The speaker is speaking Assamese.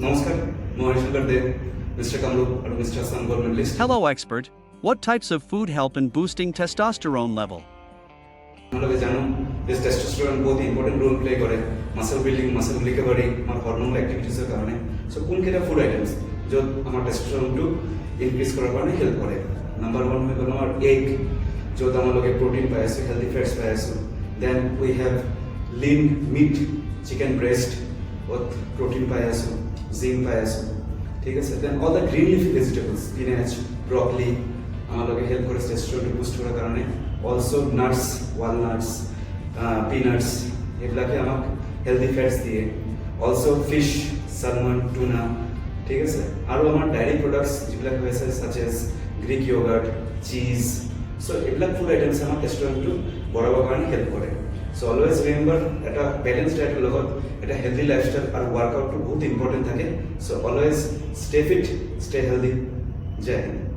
নমস্কাৰ মই হৰিশংকৰ দেৱ মিষ্টাৰ কামৰূপ আৰু mister Assam government list Hello, expert. What types of food help in boosting testosterone level? আপোনালোকে জানো যে টেষ্টষ্টেৰন বহুত ইম্পৰ্টেণ্ট ৰোল প্লে কৰে মাসল বিল্ডিং মাসল ৰিকভাৰী আমাৰ হৰমোনাল এক্টিভিটিছৰ কাৰণে চ' কোনকেইটা ফুড আইটেমছ য'ত আমাৰ টেষ্টষ্টেৰনটো ইনক্ৰিজ কৰাৰ কাৰণে হেল্প কৰে নাম্বাৰ 1 হৈ গ'ল আমাৰ এগ য'ত আমালোকে প্ৰটিন পাই আছোঁ হেল্থি ফেটছ পাই আছোঁ then we have lean meat chicken breast য'ত প্ৰটিন পাই আছোঁ জিংক পাই আছোঁ ঠিক আছে then all the green leafy vegetables spinach broccoli আমালোকে হেল্প কৰে টেষ্টষ্টেৰনটো বুষ্ট কৰাৰ কাৰণে অলসো নাটস ওয়ালনাটস পিনাটস এইবিলাকে আমাক হেলদি ফ্যাটস দিয়ে অলসো ফিশ সালমন টুনা ঠিক আছে আৰু আমাৰ ডায়েৰী প্ৰডাক্টস যিবিলাক হৈ আছে such as Greek yogurt cheese so এইবিলাক ফুড আইটেমছ আমাক টেষ্টষ্টেৰনটো বঢ়াবৰ কাৰণে হেল্প কৰে সো অলৱেজ ৰিমেম্বাৰ এটা বেলেন্স ডায়েটৰ লগত এটা হেলদি লাইফষ্টাইল আৰু ৱৰ্কআউটটো বহুত ইম্পৰ্টেণ্ট থাকে so always stay fit stay healthy জয় হিন্দ